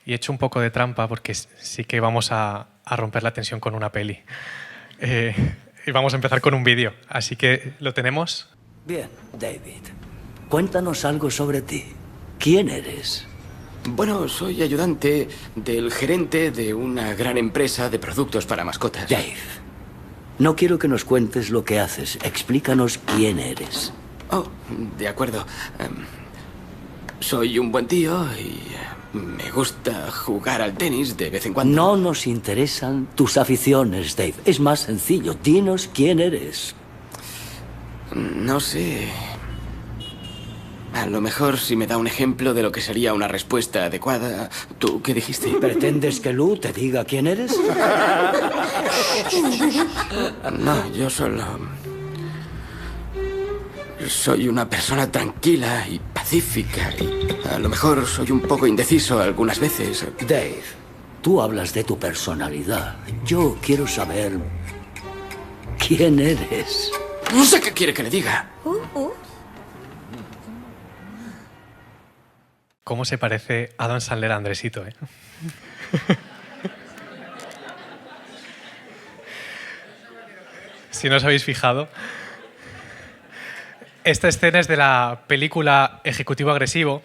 y he hecho un poco de trampa porque sí que vamos a romper la tensión con una peli. Y vamos a empezar con un vídeo, así que ¿lo tenemos? Bien, David. Cuéntanos algo sobre ti. ¿Quién eres? Bueno, soy ayudante del gerente de una gran empresa de productos para mascotas. Dave, no quiero que nos cuentes lo que haces. Explícanos quién eres. Oh, de acuerdo. Soy un buen tío y me gusta jugar al tenis de vez en cuando. No nos interesan tus aficiones, Dave. Es más sencillo. Dinos quién eres. No sé. A lo mejor si me da un ejemplo de lo que sería una respuesta adecuada. ¿Tú qué dijiste? ¿Pretendes que Lou te diga quién eres? No, yo solo... Soy una persona tranquila y pacífica y a lo mejor soy un poco indeciso algunas veces. Dave, tú hablas de tu personalidad. Yo quiero saber quién eres. No sé qué quiere que le diga. ¿Cómo se parece Adam Sandler a Andresito, Si no os habéis fijado. Esta escena es de la película Ejecutivo Agresivo.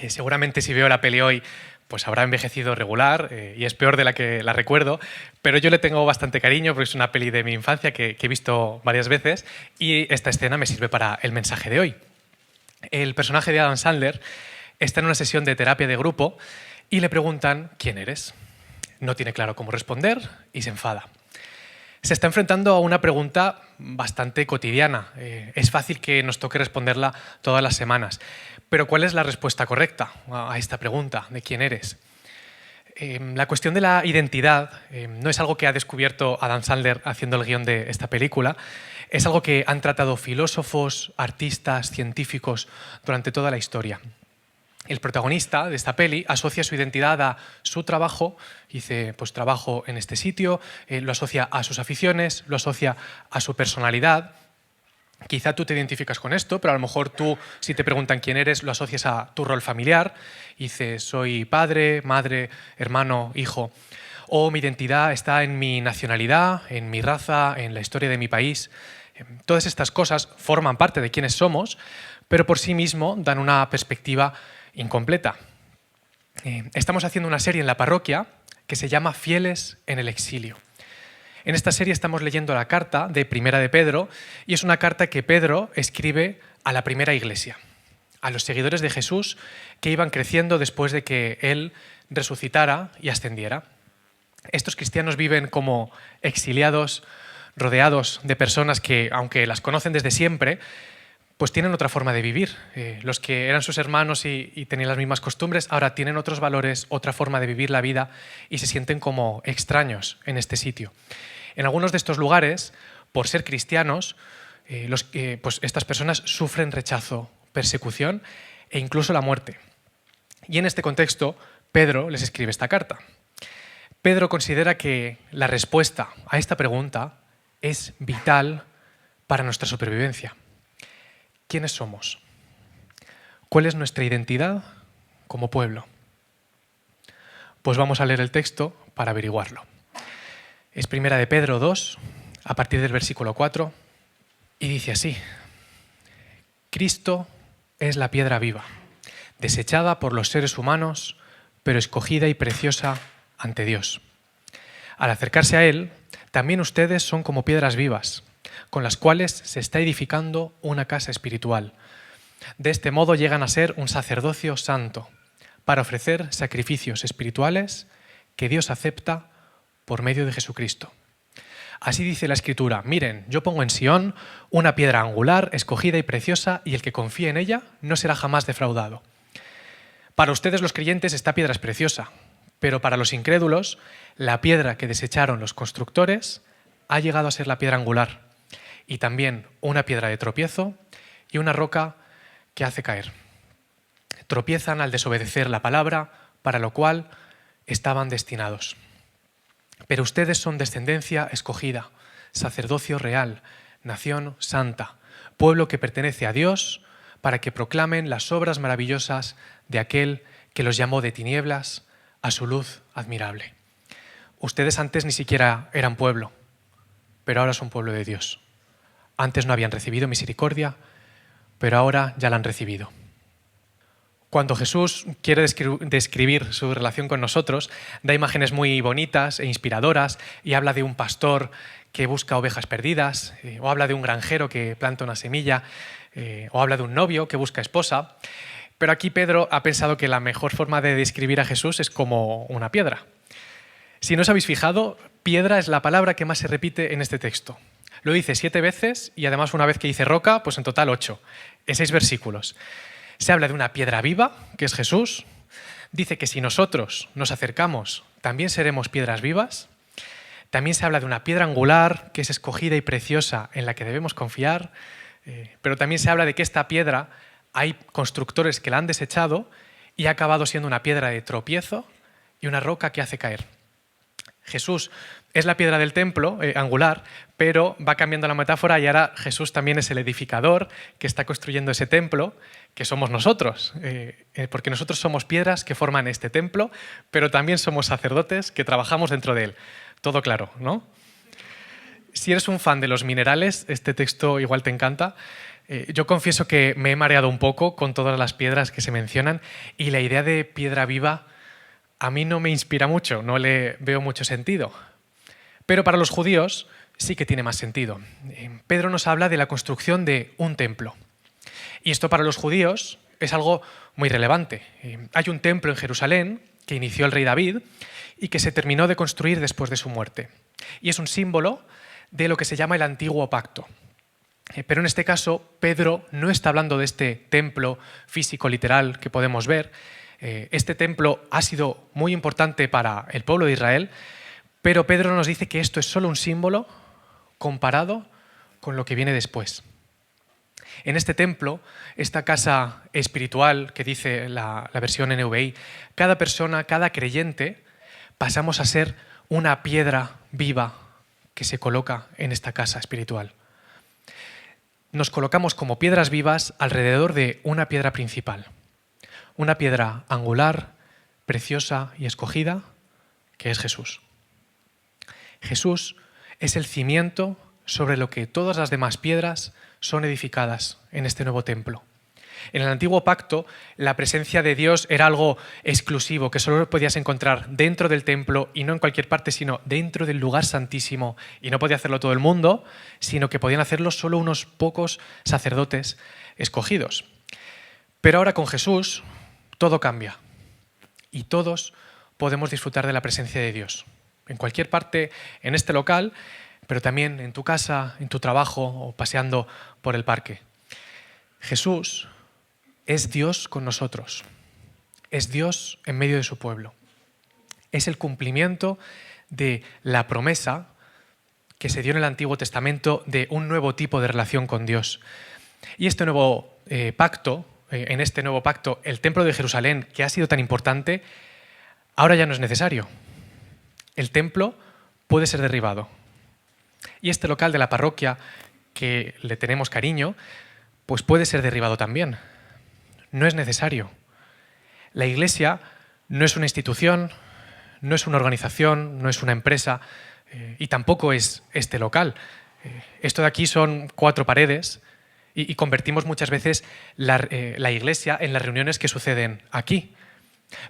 Seguramente si veo la peli hoy, pues habrá envejecido regular y es peor de la que la recuerdo, pero yo le tengo bastante cariño porque es una peli de mi infancia que he visto varias veces y esta escena me sirve para el mensaje de hoy. El personaje de Adam Sandler está en una sesión de terapia de grupo y le preguntan ¿quién eres? No tiene claro cómo responder y se enfada. Se está enfrentando a una pregunta bastante cotidiana. Es fácil que nos toque responderla todas las semanas. Pero ¿cuál es la respuesta correcta a esta pregunta de quién eres? La cuestión de la identidad no es algo que ha descubierto Adam Sandler haciendo el guión de esta película. Es algo que han tratado filósofos, artistas, científicos durante toda la historia. El protagonista de esta peli asocia su identidad a su trabajo, dice, pues trabajo en este sitio, lo asocia a sus aficiones, lo asocia a su personalidad. Quizá tú te identificas con esto, pero a lo mejor tú, si te preguntan quién eres, lo asocias a tu rol familiar. Dices, soy padre, madre, hermano, hijo. O mi identidad está en mi nacionalidad, en mi raza, en la historia de mi país. Todas estas cosas forman parte de quiénes somos, pero por sí mismo dan una perspectiva incompleta. Estamos haciendo una serie en la parroquia que se llama Fieles en el exilio. En esta serie estamos leyendo la carta de Primera de Pedro y es una carta que Pedro escribe a la primera iglesia, a los seguidores de Jesús que iban creciendo después de que Él resucitara y ascendiera. Estos cristianos viven como exiliados, rodeados de personas que, aunque las conocen desde siempre, pues tienen otra forma de vivir. Los que eran sus hermanos y tenían las mismas costumbres, ahora tienen otros valores, otra forma de vivir la vida y se sienten como extraños en este sitio. En algunos de estos lugares, por ser cristianos, pues estas personas sufren rechazo, persecución e incluso la muerte. Y en este contexto, Pedro les escribe esta carta. Pedro considera que la respuesta a esta pregunta es vital para nuestra supervivencia. ¿Quiénes somos? ¿Cuál es nuestra identidad como pueblo? Pues vamos a leer el texto para averiguarlo. Es Primera de Pedro 2, a partir del versículo 4, y dice así: Cristo es la piedra viva, desechada por los seres humanos, pero escogida y preciosa ante Dios. Al acercarse a Él, también ustedes son como piedras vivas, con las cuales se está edificando una casa espiritual. De este modo llegan a ser un sacerdocio santo, para ofrecer sacrificios espirituales que Dios acepta por medio de Jesucristo. Así dice la Escritura: miren, yo pongo en Sión una piedra angular, escogida y preciosa, y el que confíe en ella no será jamás defraudado. Para ustedes los creyentes esta piedra es preciosa, pero para los incrédulos, la piedra que desecharon los constructores ha llegado a ser la piedra angular, y también una piedra de tropiezo y una roca que hace caer. Tropiezan al desobedecer la palabra, para lo cual estaban destinados. Pero ustedes son descendencia escogida, sacerdocio real, nación santa, pueblo que pertenece a Dios, para que proclamen las obras maravillosas de aquel que los llamó de tinieblas a su luz admirable. Ustedes antes ni siquiera eran pueblo, pero ahora son pueblo de Dios. Antes no habían recibido misericordia, pero ahora ya la han recibido. Cuando Jesús quiere describir su relación con nosotros, da imágenes muy bonitas e inspiradoras y habla de un pastor que busca ovejas perdidas, o habla de un granjero que planta una semilla, o habla de un novio que busca esposa. Pero aquí Pedro ha pensado que la mejor forma de describir a Jesús es como una piedra. Si no os habéis fijado, piedra es la palabra que más se repite en este texto. Lo dice 7 veces y además una vez que dice roca, pues en total 8, en 6 versículos. Se habla de una piedra viva, que es Jesús. Dice que si nosotros nos acercamos, también seremos piedras vivas. También se habla de una piedra angular, que es escogida y preciosa, en la que debemos confiar. Pero también se habla de que esta piedra hay constructores que la han desechado y ha acabado siendo una piedra de tropiezo y una roca que hace caer. Jesús es la piedra del templo angular, pero va cambiando la metáfora y ahora Jesús también es el edificador que está construyendo ese templo, que somos nosotros, porque nosotros somos piedras que forman este templo, pero también somos sacerdotes que trabajamos dentro de él. Todo claro, ¿no? Si eres un fan de los minerales, este texto igual te encanta. Yo confieso que me he mareado un poco con todas las piedras que se mencionan y la idea de piedra viva a mí no me inspira mucho, no le veo mucho sentido. Pero para los judíos sí que tiene más sentido. Pedro nos habla de la construcción de un templo. Y esto para los judíos es algo muy relevante. Hay un templo en Jerusalén que inició el rey David y que se terminó de construir después de su muerte. Y es un símbolo de lo que se llama el Antiguo Pacto. Pero en este caso, Pedro no está hablando de este templo físico literal que podemos ver. Este templo ha sido muy importante para el pueblo de Israel, pero Pedro nos dice que esto es solo un símbolo comparado con lo que viene después. En este templo, esta casa espiritual que dice la versión NVI, cada persona, cada creyente, pasamos a ser una piedra viva que se coloca en esta casa espiritual. Nos colocamos como piedras vivas alrededor de una piedra principal. Una piedra angular, preciosa y escogida, que es Jesús. Jesús es el cimiento sobre lo que todas las demás piedras son edificadas en este nuevo templo. En el Antiguo Pacto, la presencia de Dios era algo exclusivo, que solo podías encontrar dentro del templo y no en cualquier parte, sino dentro del lugar santísimo. Y no podía hacerlo todo el mundo, sino que podían hacerlo solo unos pocos sacerdotes escogidos. Pero ahora con Jesús todo cambia y todos podemos disfrutar de la presencia de Dios. En cualquier parte, en este local, pero también en tu casa, en tu trabajo o paseando por el parque. Jesús es Dios con nosotros. Es Dios en medio de su pueblo. Es el cumplimiento de la promesa que se dio en el Antiguo Testamento de un nuevo tipo de relación con Dios. Y este nuevo pacto, en este nuevo pacto, el templo de Jerusalén, que ha sido tan importante, ahora ya no es necesario. El templo puede ser derribado. Y este local de la parroquia, que le tenemos cariño, pues puede ser derribado también. No es necesario. La Iglesia no es una institución, no es una organización, no es una empresa y tampoco es este local. Esto de aquí son 4 paredes y convertimos muchas veces la Iglesia en las reuniones que suceden aquí.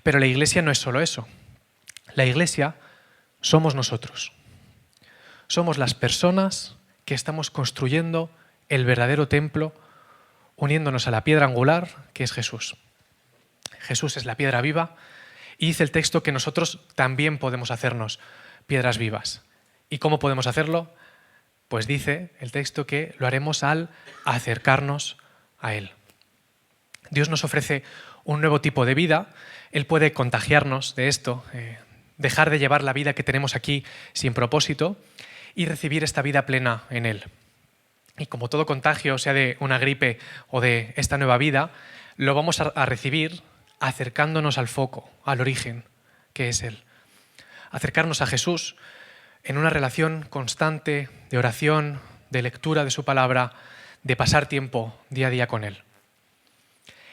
Pero la Iglesia no es solo eso. La Iglesia somos nosotros. Somos las personas que estamos construyendo el verdadero templo, uniéndonos a la piedra angular que es Jesús. Jesús es la piedra viva y dice el texto que nosotros también podemos hacernos piedras vivas. ¿Y cómo podemos hacerlo? Pues dice el texto que lo haremos al acercarnos a Él. Dios nos ofrece un nuevo tipo de vida. Él puede contagiarnos de esto, dejar de llevar la vida que tenemos aquí sin propósito y recibir esta vida plena en Él. Y como todo contagio, sea de una gripe o de esta nueva vida, lo vamos a recibir acercándonos al foco, al origen, que es Él. Acercarnos a Jesús en una relación constante de oración, de lectura de su palabra, de pasar tiempo día a día con Él.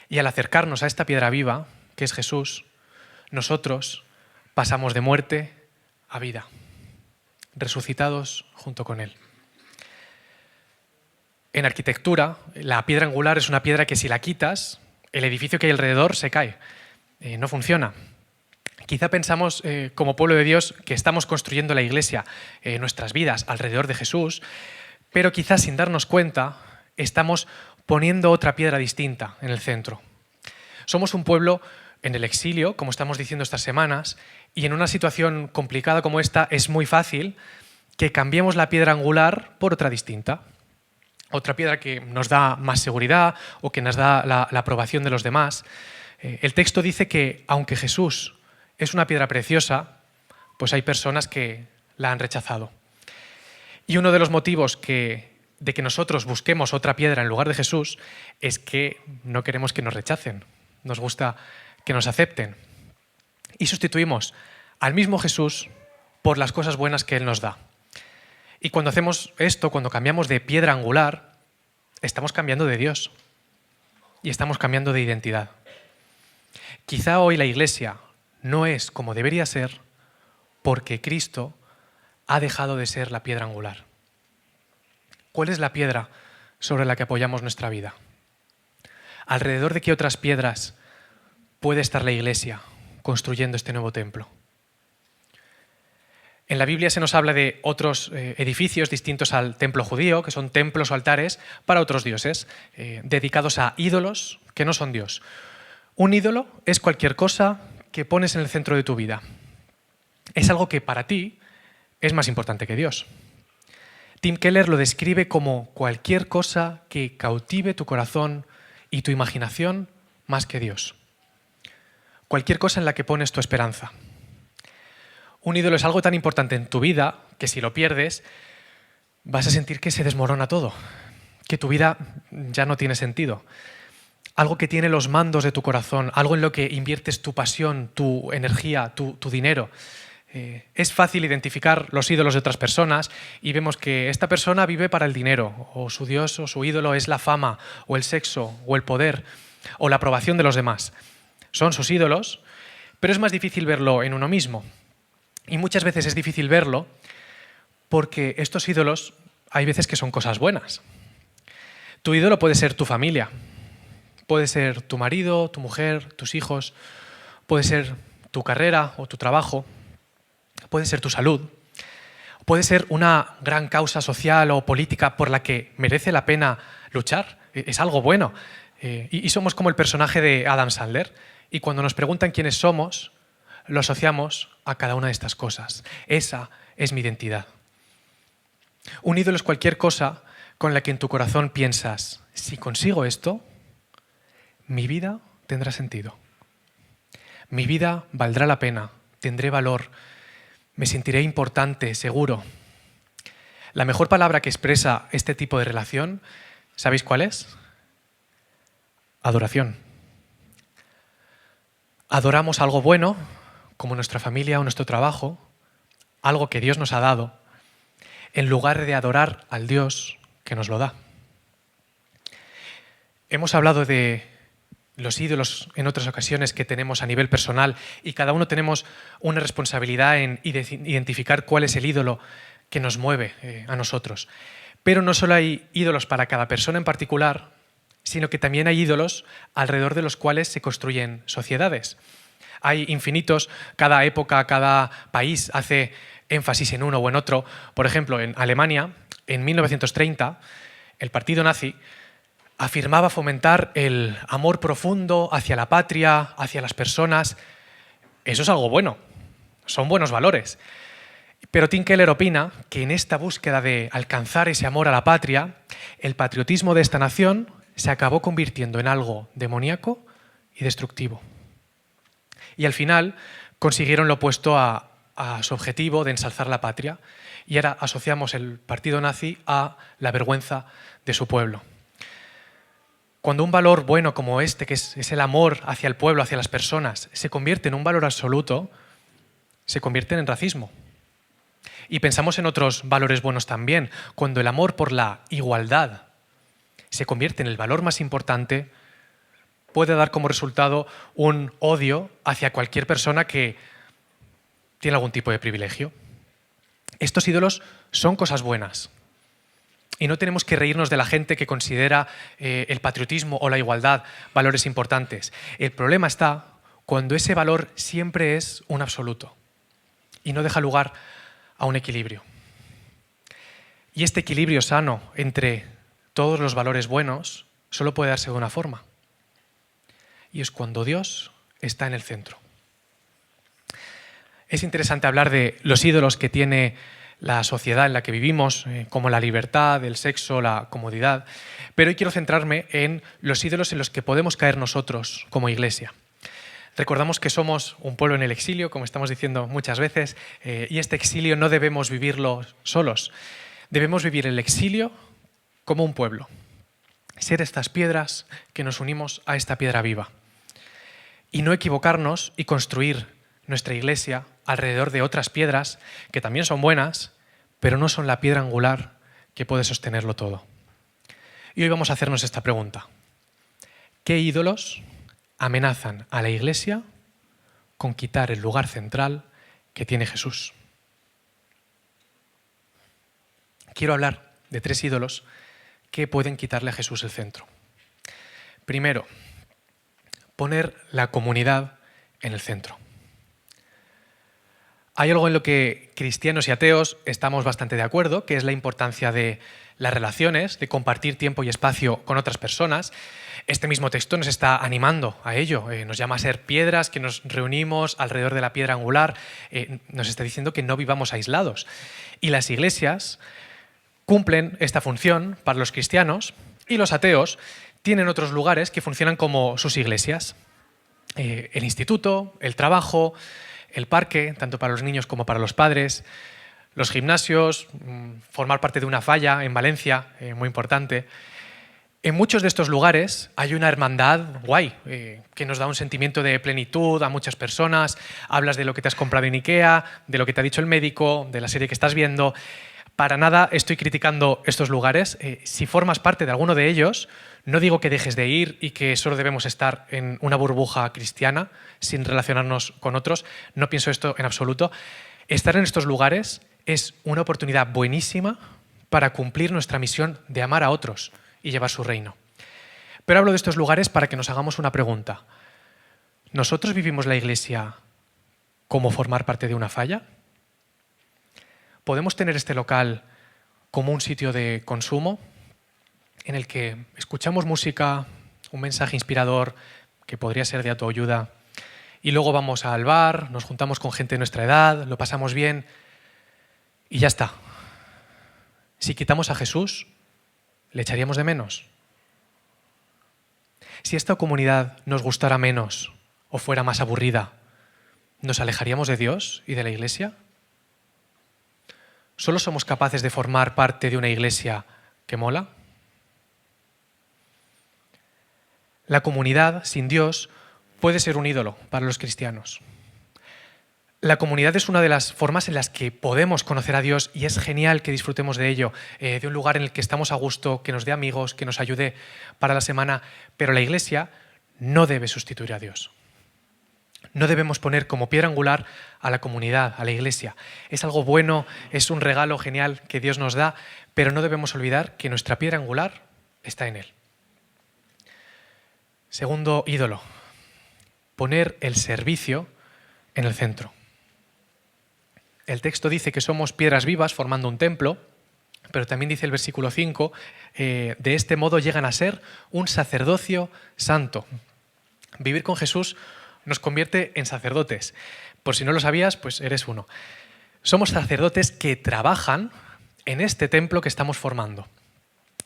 Y al acercarnos a esta piedra viva, que es Jesús, nosotros pasamos de muerte a vida, resucitados junto con Él. En arquitectura, la piedra angular es una piedra que si la quitas, el edificio que hay alrededor se cae, no funciona. Quizá pensamos, como pueblo de Dios, que estamos construyendo la iglesia, nuestras vidas alrededor de Jesús, pero quizás sin darnos cuenta estamos poniendo otra piedra distinta en el centro. Somos un pueblo en el exilio, como estamos diciendo estas semanas, y en una situación complicada como esta es muy fácil que cambiemos la piedra angular por otra distinta. Otra piedra que nos da más seguridad o que nos da la aprobación de los demás. El texto dice que aunque Jesús es una piedra preciosa, pues hay personas que la han rechazado. Y uno de los motivos de que nosotros busquemos otra piedra en lugar de Jesús es que no queremos que nos rechacen, nos gusta que nos acepten. Y sustituimos al mismo Jesús por las cosas buenas que Él nos da. Y cuando hacemos esto, cuando cambiamos de piedra angular, estamos cambiando de Dios y estamos cambiando de identidad. Quizá hoy la Iglesia no es como debería ser porque Cristo ha dejado de ser la piedra angular. ¿Cuál es la piedra sobre la que apoyamos nuestra vida? ¿Alrededor de qué otras piedras puede estar la Iglesia construyendo este nuevo templo? En la Biblia se nos habla de otros edificios distintos al templo judío, que son templos o altares para otros dioses, dedicados a ídolos que no son Dios. Un ídolo es cualquier cosa que pones en el centro de tu vida. Es algo que para ti es más importante que Dios. Tim Keller lo describe como cualquier cosa que cautive tu corazón y tu imaginación más que Dios. Cualquier cosa en la que pones tu esperanza. Un ídolo es algo tan importante en tu vida que si lo pierdes vas a sentir que se desmorona todo, que tu vida ya no tiene sentido. Algo que tiene los mandos de tu corazón, algo en lo que inviertes tu pasión, tu energía, tu dinero. Es fácil identificar los ídolos de otras personas y vemos que esta persona vive para el dinero, o su Dios o su ídolo es la fama, o el sexo, o el poder, o la aprobación de los demás. Son sus ídolos, pero es más difícil verlo en uno mismo. Y muchas veces es difícil verlo porque estos ídolos hay veces que son cosas buenas. Tu ídolo puede ser tu familia, puede ser tu marido, tu mujer, tus hijos, puede ser tu carrera o tu trabajo, puede ser tu salud, puede ser una gran causa social o política por la que merece la pena luchar, es algo bueno. Y somos como el personaje de Adam Sandler, y cuando nos preguntan quiénes somos, lo asociamos a cada una de estas cosas. Esa es mi identidad. Un ídolo es cualquier cosa con la que en tu corazón piensas, si consigo esto, mi vida tendrá sentido. Mi vida valdrá la pena, tendré valor, me sentiré importante, seguro. La mejor palabra que expresa este tipo de relación, ¿sabéis cuál es? Adoración. Adoramos algo bueno, como nuestra familia o nuestro trabajo, algo que Dios nos ha dado, en lugar de adorar al Dios que nos lo da. Hemos hablado de los ídolos en otras ocasiones que tenemos a nivel personal y cada uno tenemos una responsabilidad en identificar cuál es el ídolo que nos mueve a nosotros. Pero no solo hay ídolos para cada persona en particular, sino que también hay ídolos alrededor de los cuales se construyen sociedades. Hay infinitos, cada época, cada país hace énfasis en uno o en otro. Por ejemplo, en Alemania, en 1930, el partido nazi afirmaba fomentar el amor profundo hacia la patria, hacia las personas. Eso es algo bueno, son buenos valores. Pero Tim Keller opina que en esta búsqueda de alcanzar ese amor a la patria, el patriotismo de esta nación se acabó convirtiendo en algo demoníaco y destructivo. Y al final consiguieron lo opuesto a su objetivo de ensalzar la patria, y ahora asociamos el partido nazi a la vergüenza de su pueblo. Cuando un valor bueno como este, que es el amor hacia el pueblo, hacia las personas, se convierte en un valor absoluto, se convierte en racismo. Y pensamos en otros valores buenos también. Cuando el amor por la igualdad se convierte en el valor más importante, puede dar como resultado un odio hacia cualquier persona que tiene algún tipo de privilegio. Estos ídolos son cosas buenas. Y no tenemos que reírnos de la gente que considera el patriotismo o la igualdad valores importantes. El problema está cuando ese valor siempre es un absoluto y no deja lugar a un equilibrio. Y este equilibrio sano entre todos los valores buenos solo puede darse de una forma. Y es cuando Dios está en el centro. Es interesante hablar de los ídolos que tiene la sociedad en la que vivimos, como la libertad, el sexo, la comodidad, pero hoy quiero centrarme en los ídolos en los que podemos caer nosotros como iglesia. Recordamos que somos un pueblo en el exilio, como estamos diciendo muchas veces, y este exilio no debemos vivirlo solos. Debemos vivir el exilio como un pueblo, ser estas piedras que nos unimos a esta piedra viva. Y no equivocarnos y construir nuestra iglesia alrededor de otras piedras que también son buenas, pero no son la piedra angular que puede sostenerlo todo. Y hoy vamos a hacernos esta pregunta. ¿Qué ídolos amenazan a la iglesia con quitar el lugar central que tiene Jesús? Quiero hablar de 3 ídolos que pueden quitarle a Jesús el centro. Primero, poner la comunidad en el centro. Hay algo en lo que cristianos y ateos estamos bastante de acuerdo, que es la importancia de las relaciones, de compartir tiempo y espacio con otras personas. Este mismo texto nos está animando a ello, nos llama a ser piedras que nos reunimos alrededor de la piedra angular, nos está diciendo que no vivamos aislados. Y las iglesias cumplen esta función para los cristianos y los ateos tienen otros lugares que funcionan como sus iglesias. El instituto, el trabajo, el parque, tanto para los niños como para los padres, los gimnasios, formar parte de una falla en Valencia, muy importante. En muchos de estos lugares hay una hermandad guay, que nos da un sentimiento de plenitud a muchas personas. Hablas de lo que te has comprado en IKEA, de lo que te ha dicho el médico, de la serie que estás viendo. Para nada estoy criticando estos lugares. Si formas parte de alguno de ellos, no digo que dejes de ir y que solo debemos estar en una burbuja cristiana sin relacionarnos con otros. No pienso esto en absoluto. Estar en estos lugares es una oportunidad buenísima para cumplir nuestra misión de amar a otros y llevar su reino. Pero hablo de estos lugares para que nos hagamos una pregunta. ¿Nosotros vivimos la iglesia como formar parte de una falla? ¿Podemos tener este local como un sitio de consumo en el que escuchamos música, un mensaje inspirador que podría ser de autoayuda y luego vamos al bar, nos juntamos con gente de nuestra edad, lo pasamos bien y ya está? Si quitamos a Jesús, ¿le echaríamos de menos? Si esta comunidad nos gustara menos o fuera más aburrida, ¿nos alejaríamos de Dios y de la iglesia? ¿Solo somos capaces de formar parte de una iglesia que mola? La comunidad sin Dios puede ser un ídolo para los cristianos. La comunidad es una de las formas en las que podemos conocer a Dios y es genial que disfrutemos de ello, de un lugar en el que estamos a gusto, que nos dé amigos, que nos ayude para la semana, pero la iglesia no debe sustituir a Dios. No debemos poner como piedra angular a la comunidad, a la iglesia. Es algo bueno, es un regalo genial que Dios nos da, pero no debemos olvidar que nuestra piedra angular está en Él. Segundo ídolo, poner el servicio en el centro. El texto dice que somos piedras vivas formando un templo, pero también dice el versículo 5, de este modo llegan a ser un sacerdocio santo. Vivir con Jesús nos convierte en sacerdotes. Por si no lo sabías, pues eres uno. Somos sacerdotes que trabajan en este templo que estamos formando.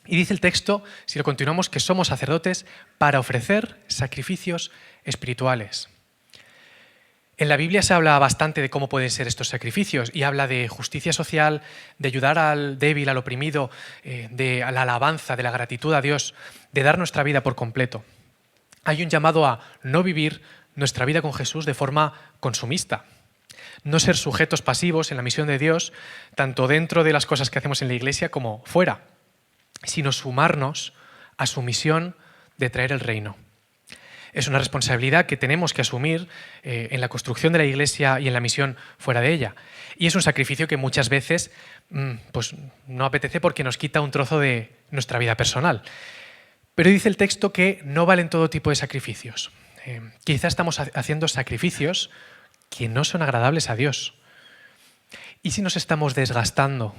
Y dice el texto, si lo continuamos, que somos sacerdotes para ofrecer sacrificios espirituales. En la Biblia se habla bastante de cómo pueden ser estos sacrificios y habla de justicia social, de ayudar al débil, al oprimido, de la alabanza, de la gratitud a Dios, de dar nuestra vida por completo. Hay un llamado a no vivir nuestra vida con Jesús de forma consumista, no ser sujetos pasivos en la misión de Dios, tanto dentro de las cosas que hacemos en la iglesia como fuera, sino sumarnos a su misión de traer el reino. Es una responsabilidad que tenemos que asumir en la construcción de la Iglesia y en la misión fuera de ella. Y es un sacrificio que muchas veces pues, no apetece porque nos quita un trozo de nuestra vida personal. Pero dice el texto que no valen todo tipo de sacrificios. Quizá estamos haciendo sacrificios que no son agradables a Dios. ¿Y si nos estamos desgastando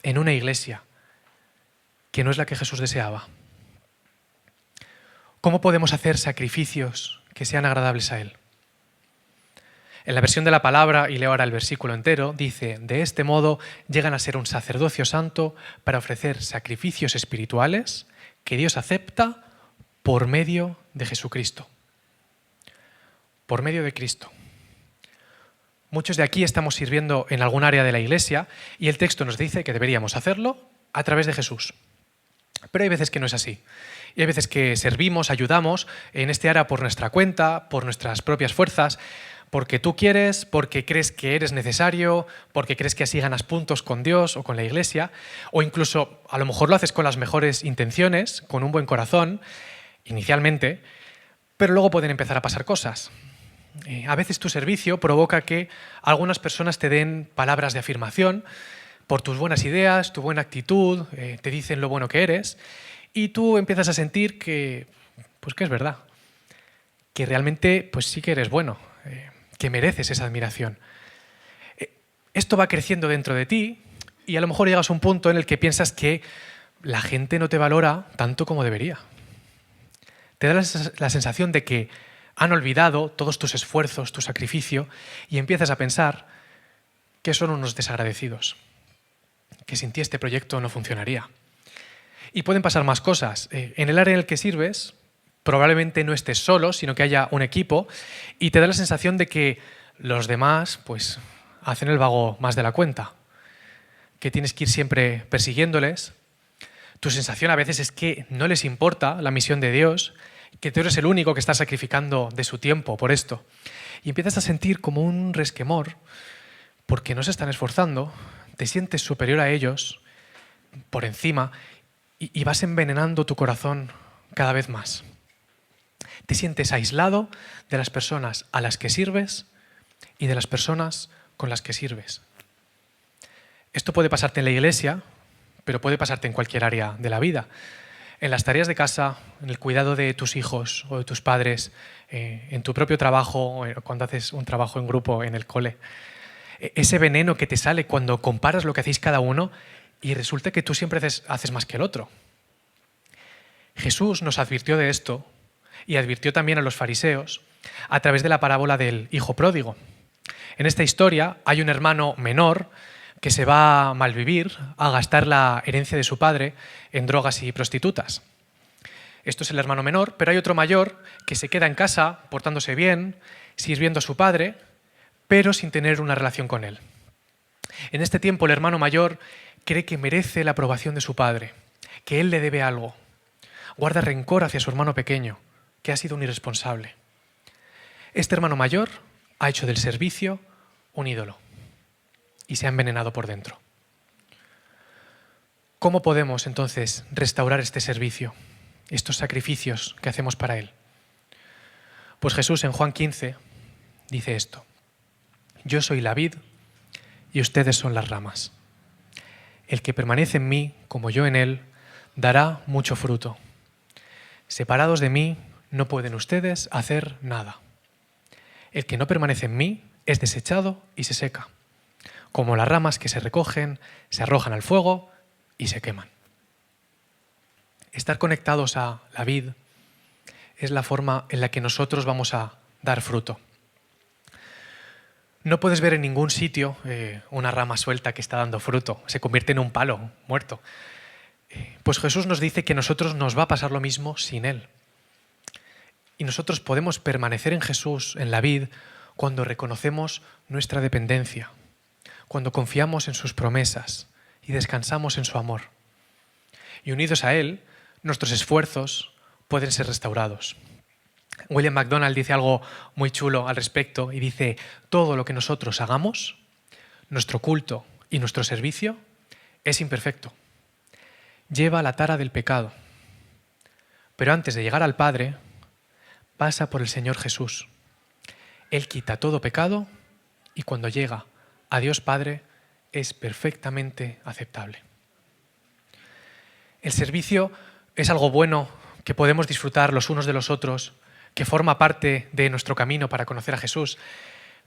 en una iglesia que no es la que Jesús deseaba? ¿Cómo podemos hacer sacrificios que sean agradables a Él? En la versión de la palabra, y leo ahora el versículo entero, dice: de este modo llegan a ser un sacerdocio santo para ofrecer sacrificios espirituales que Dios acepta por medio de Jesucristo. Por medio de Cristo. Muchos de aquí estamos sirviendo en algún área de la iglesia y el texto nos dice que deberíamos hacerlo a través de Jesús. Pero hay veces que no es así. Y hay veces que servimos, ayudamos en este área por nuestra cuenta, por nuestras propias fuerzas, porque tú quieres, porque crees que eres necesario, porque crees que así ganas puntos con Dios o con la iglesia, o incluso a lo mejor lo haces con las mejores intenciones, con un buen corazón, inicialmente, pero luego pueden empezar a pasar cosas. A veces tu servicio provoca que algunas personas te den palabras de afirmación por tus buenas ideas, tu buena actitud, te dicen lo bueno que eres y tú empiezas a sentir que es verdad, que realmente pues sí que eres bueno, que mereces esa admiración. Esto va creciendo dentro de ti y a lo mejor llegas a un punto en el que piensas que la gente no te valora tanto como debería. Te da la sensación de que han olvidado todos tus esfuerzos, tu sacrificio, y empiezas a pensar que son unos desagradecidos, que sin ti este proyecto no funcionaría. Y pueden pasar más cosas. En el área en el que sirves, probablemente no estés solo, sino que haya un equipo, y te da la sensación de que los demás pues, hacen el vago más de la cuenta, que tienes que ir siempre persiguiéndoles. Tu sensación a veces es que no les importa la misión de Dios, que tú eres el único que está sacrificando de su tiempo por esto. Y empiezas a sentir como un resquemor porque no se están esforzando, te sientes superior a ellos, por encima, y vas envenenando tu corazón cada vez más. Te sientes aislado de las personas a las que sirves y de las personas con las que sirves. Esto puede pasarte en la iglesia, pero puede pasarte en cualquier área de la vida. En las tareas de casa, en el cuidado de tus hijos o de tus padres, en tu propio trabajo, o cuando haces un trabajo en grupo en el cole. Ese veneno que te sale cuando comparas lo que hacéis cada uno y resulta que tú siempre haces más que el otro. Jesús nos advirtió de esto y advirtió también a los fariseos a través de la parábola del hijo pródigo. En esta historia hay un hermano menor que se va a malvivir, a gastar la herencia de su padre en drogas y prostitutas. Esto es el hermano menor, pero hay otro mayor que se queda en casa portándose bien, sirviendo a su padre, pero sin tener una relación con él. En este tiempo el hermano mayor cree que merece la aprobación de su padre, que él le debe algo. Guarda rencor hacia su hermano pequeño, que ha sido un irresponsable. Este hermano mayor ha hecho del servicio un ídolo y se ha envenenado por dentro. ¿Cómo podemos entonces restaurar este servicio, estos sacrificios que hacemos para Él? Pues Jesús en Juan 15 dice esto: yo soy la vid y ustedes son las ramas. El que permanece en mí, como yo en él, dará mucho fruto. Separados de mí, no pueden ustedes hacer nada. El que no permanece en mí es desechado y se seca, como las ramas que se recogen, se arrojan al fuego y se queman. Estar conectados a la vid es la forma en la que nosotros vamos a dar fruto. No puedes ver en ningún sitio una rama suelta que está dando fruto, se convierte en un palo muerto. Pues Jesús nos dice que a nosotros nos va a pasar lo mismo sin Él. Y nosotros podemos permanecer en Jesús, en la vid, cuando reconocemos nuestra dependencia, cuando confiamos en sus promesas y descansamos en su amor. Y unidos a Él, nuestros esfuerzos pueden ser restaurados. William MacDonald dice algo muy chulo al respecto y dice: todo lo que nosotros hagamos, nuestro culto y nuestro servicio, es imperfecto. Lleva la tara del pecado. Pero antes de llegar al Padre, pasa por el Señor Jesús. Él quita todo pecado y cuando llega a Dios Padre es perfectamente aceptable. El servicio es algo bueno que podemos disfrutar los unos de los otros, que forma parte de nuestro camino para conocer a Jesús,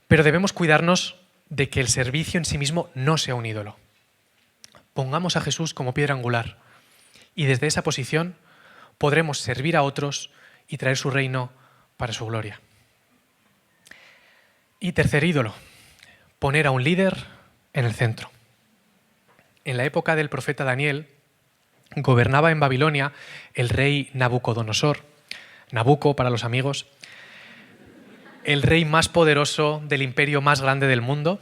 pero debemos cuidarnos de que el servicio en sí mismo no sea un ídolo. Pongamos a Jesús como piedra angular y desde esa posición podremos servir a otros y traer su reino para su gloria. Y tercer ídolo, poner a un líder en el centro. En la época del profeta Daniel, gobernaba en Babilonia el rey Nabucodonosor, Nabucco para los amigos, el rey más poderoso del imperio más grande del mundo.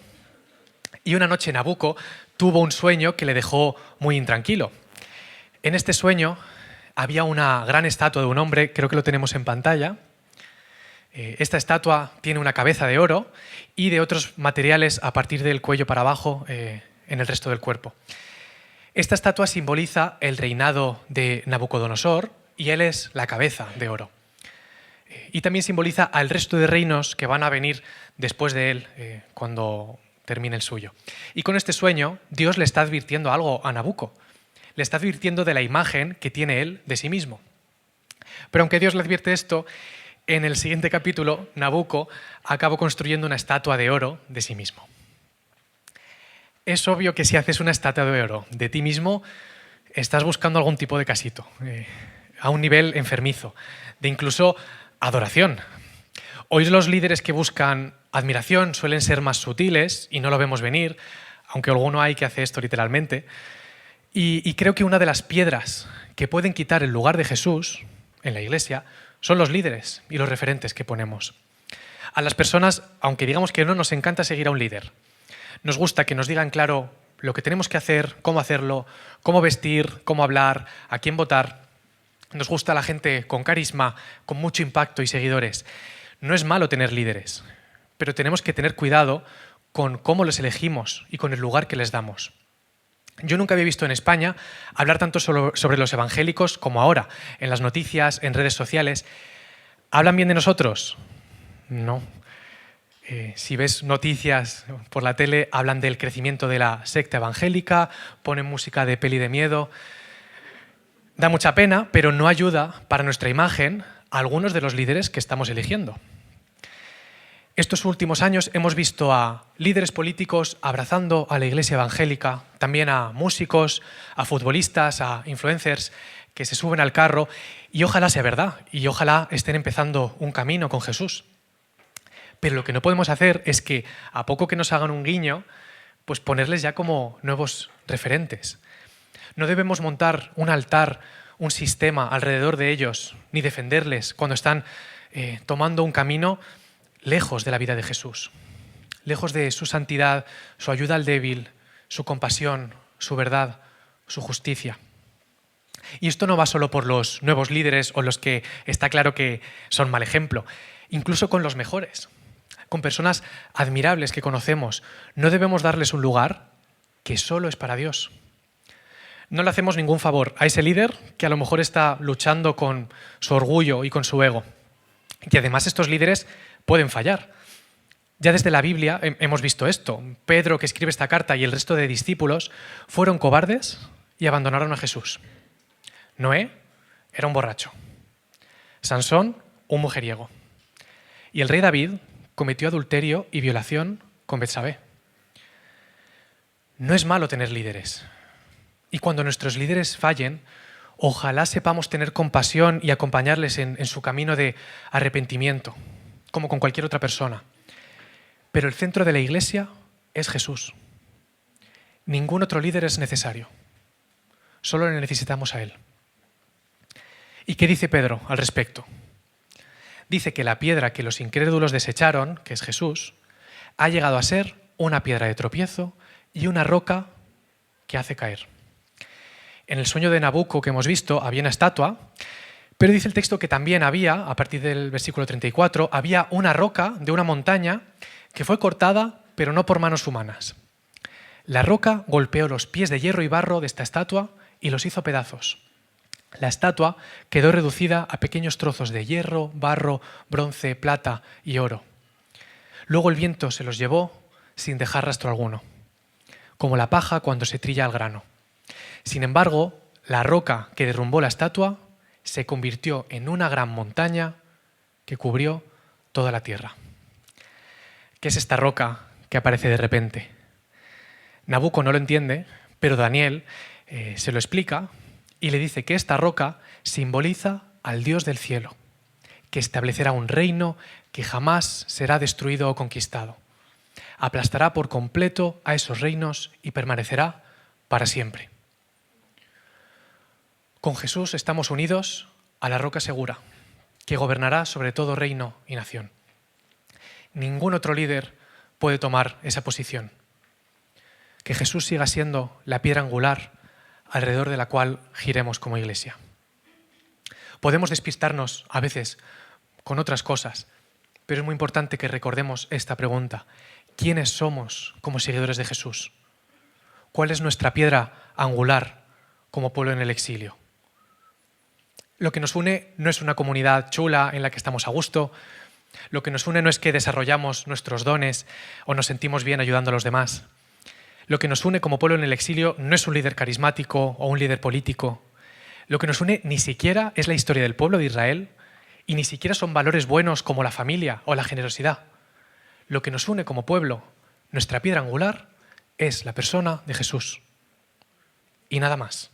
Y una noche Nabucco tuvo un sueño que le dejó muy intranquilo. En este sueño había una gran estatua de un hombre, creo que lo tenemos en pantalla. Esta estatua tiene una cabeza de oro y de otros materiales a partir del cuello para abajo en el resto del cuerpo. Esta estatua simboliza el reinado de Nabucodonosor y él es la cabeza de oro. Y también simboliza al resto de reinos que van a venir después de él cuando termine el suyo. Y con este sueño Dios le está advirtiendo algo a Nabucco. Le está advirtiendo de la imagen que tiene él de sí mismo. Pero aunque Dios le advierte esto, en el siguiente capítulo Nabucco acabó construyendo una estatua de oro de sí mismo. Es obvio que si haces una estatua de oro de ti mismo, estás buscando algún tipo de casito, a un nivel enfermizo, de incluso adoración. Hoy los líderes que buscan admiración suelen ser más sutiles y no lo vemos venir, aunque alguno hay que hace esto literalmente. Y creo que una de las piedras que pueden quitar el lugar de Jesús en la iglesia son los líderes y los referentes que ponemos. A las personas, aunque digamos que no nos encanta seguir a un líder, nos gusta que nos digan claro lo que tenemos que hacer, cómo hacerlo, cómo vestir, cómo hablar, a quién votar. Nos gusta la gente con carisma, con mucho impacto y seguidores. No es malo tener líderes, pero tenemos que tener cuidado con cómo los elegimos y con el lugar que les damos. Yo nunca había visto en España hablar tanto sobre los evangélicos como ahora, en las noticias, en redes sociales. ¿Hablan bien de nosotros? No. Si ves noticias por la tele, hablan del crecimiento de la secta evangélica, ponen música de peli de miedo. Da mucha pena, pero no ayuda para nuestra imagen a algunos de los líderes que estamos eligiendo. Estos últimos años hemos visto a líderes políticos abrazando a la iglesia evangélica, también a músicos, a futbolistas, a influencers que se suben al carro y ojalá sea verdad y ojalá estén empezando un camino con Jesús. Pero lo que no podemos hacer es que a poco que nos hagan un guiño, pues ponerles ya como nuevos referentes. No debemos montar un altar, un sistema alrededor de ellos, ni defenderles cuando están tomando un camino lejos de la vida de Jesús, lejos de su santidad, su ayuda al débil, su compasión, su verdad, su justicia. Y esto no va solo por los nuevos líderes o los que está claro que son mal ejemplo, incluso con los mejores, con personas admirables que conocemos. No debemos darles un lugar que solo es para Dios. No le hacemos ningún favor a ese líder que a lo mejor está luchando con su orgullo y con su ego. Y además estos líderes pueden fallar. Ya desde la Biblia hemos visto esto. Pedro, que escribe esta carta, y el resto de discípulos fueron cobardes y abandonaron a Jesús. Noé era un borracho. Sansón, un mujeriego. Y el rey David cometió adulterio y violación con Betsabé. No es malo tener líderes. Y cuando nuestros líderes fallen, ojalá sepamos tener compasión y acompañarles en su camino de arrepentimiento, como con cualquier otra persona. Pero el centro de la iglesia es Jesús. Ningún otro líder es necesario. Solo le necesitamos a Él. ¿Y qué dice Pedro al respecto? Dice que la piedra que los incrédulos desecharon, que es Jesús, ha llegado a ser una piedra de tropiezo y una roca que hace caer. En el sueño de Nabucco que hemos visto había una estatua, pero dice el texto que también había, a partir del versículo 34, había una roca de una montaña que fue cortada, pero no por manos humanas. La roca golpeó los pies de hierro y barro de esta estatua y los hizo pedazos. La estatua quedó reducida a pequeños trozos de hierro, barro, bronce, plata y oro. Luego el viento se los llevó sin dejar rastro alguno, como la paja cuando se trilla el grano. Sin embargo, la roca que derrumbó la estatua se convirtió en una gran montaña que cubrió toda la tierra. ¿Qué es esta roca que aparece de repente? Nabucco no lo entiende, pero Daniel se lo explica y le dice que esta roca simboliza al Dios del cielo, que establecerá un reino que jamás será destruido o conquistado. Aplastará por completo a esos reinos y permanecerá para siempre. Con Jesús estamos unidos a la roca segura, que gobernará sobre todo reino y nación. Ningún otro líder puede tomar esa posición. Que Jesús siga siendo la piedra angular alrededor de la cual giremos como iglesia. Podemos despistarnos a veces con otras cosas, pero es muy importante que recordemos esta pregunta. ¿Quiénes somos como seguidores de Jesús? ¿Cuál es nuestra piedra angular como pueblo en el exilio? Lo que nos une no es una comunidad chula en la que estamos a gusto. Lo que nos une no es que desarrollamos nuestros dones o nos sentimos bien ayudando a los demás. Lo que nos une como pueblo en el exilio no es un líder carismático o un líder político. Lo que nos une ni siquiera es la historia del pueblo de Israel y ni siquiera son valores buenos como la familia o la generosidad. Lo que nos une como pueblo, nuestra piedra angular, es la persona de Jesús. Y nada más.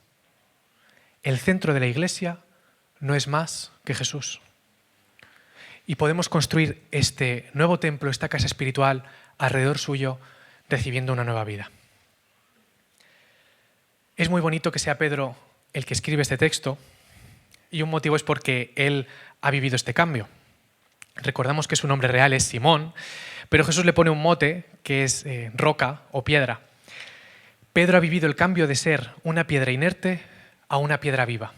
El centro de la iglesia no es más que Jesús. Y podemos construir este nuevo templo, esta casa espiritual, alrededor suyo, recibiendo una nueva vida. Es muy bonito que sea Pedro el que escribe este texto, y un motivo es porque él ha vivido este cambio. Recordamos que su nombre real es Simón, pero Jesús le pone un mote que es roca o piedra. Pedro ha vivido el cambio de ser una piedra inerte a una piedra viva.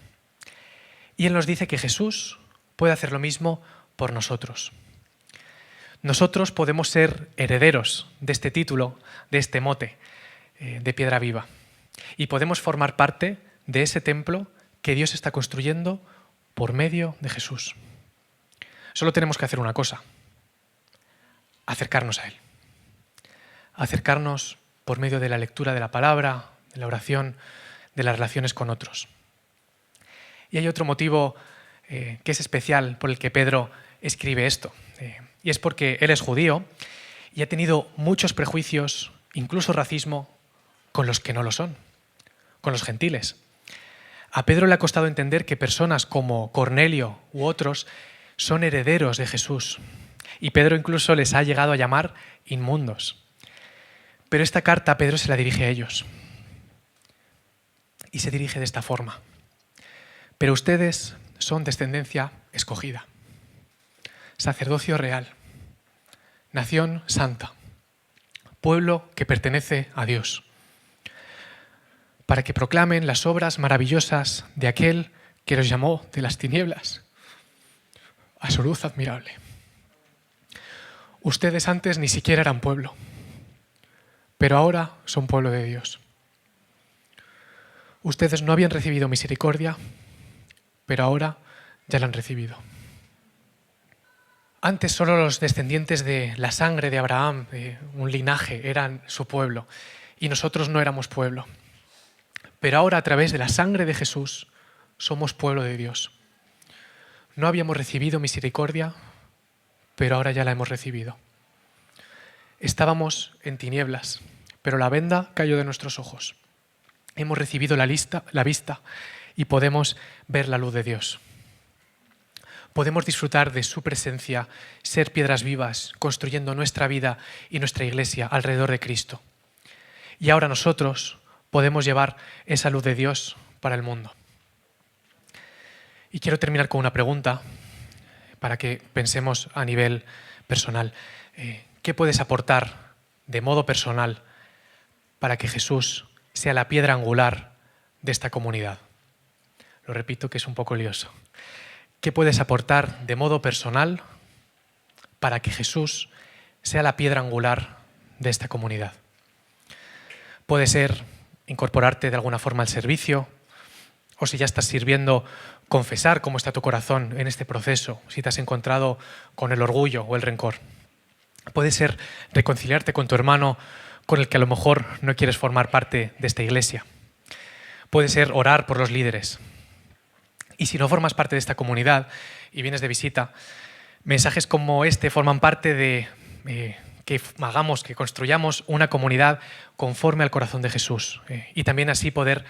Y él nos dice que Jesús puede hacer lo mismo por nosotros. Nosotros podemos ser herederos de este título, de este mote de piedra viva. Y podemos formar parte de ese templo que Dios está construyendo por medio de Jesús. Solo tenemos que hacer una cosa: acercarnos a Él. Acercarnos por medio de la lectura de la palabra, de la oración, de las relaciones con otros. Y hay otro motivo que es especial por el que Pedro escribe esto. Y es porque él es judío y ha tenido muchos prejuicios, incluso racismo, con los que no lo son, con los gentiles. A Pedro le ha costado entender que personas como Cornelio u otros son herederos de Jesús. Y Pedro incluso les ha llegado a llamar inmundos. Pero esta carta Pedro se la dirige a ellos. Y se dirige de esta forma. Pero ustedes son descendencia escogida, sacerdocio real, nación santa, pueblo que pertenece a Dios, para que proclamen las obras maravillosas de aquel que los llamó de las tinieblas a su luz admirable. Ustedes antes ni siquiera eran pueblo, pero ahora son pueblo de Dios. Ustedes no habían recibido misericordia, pero ahora ya la han recibido. Antes solo los descendientes de la sangre de Abraham, de un linaje, eran su pueblo, y nosotros no éramos pueblo. Pero ahora, a través de la sangre de Jesús, somos pueblo de Dios. No habíamos recibido misericordia, pero ahora ya la hemos recibido. Estábamos en tinieblas, pero la venda cayó de nuestros ojos. Hemos recibido la vista y podemos ver la luz de Dios. Podemos disfrutar de su presencia, ser piedras vivas, construyendo nuestra vida y nuestra iglesia alrededor de Cristo. Y ahora nosotros podemos llevar esa luz de Dios para el mundo. Y quiero terminar con una pregunta para que pensemos a nivel personal. ¿Qué puedes aportar de modo personal para que Jesús sea la piedra angular de esta comunidad? Lo repito, que es un poco lioso. ¿Qué puedes aportar de modo personal para que Jesús sea la piedra angular de esta comunidad? Puede ser incorporarte de alguna forma al servicio, o si ya estás sirviendo, confesar cómo está tu corazón en este proceso, si te has encontrado con el orgullo o el rencor. Puede ser reconciliarte con tu hermano con el que a lo mejor no quieres formar parte de esta iglesia. Puede ser orar por los líderes. Y si no formas parte de esta comunidad y vienes de visita, mensajes como este forman parte de que construyamos una comunidad conforme al corazón de Jesús y también así poder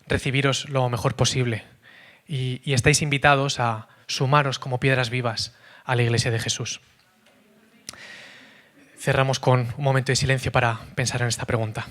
recibiros lo mejor posible. Y estáis invitados a sumaros como piedras vivas a la Iglesia de Jesús. Cerramos con un momento de silencio para pensar en esta pregunta.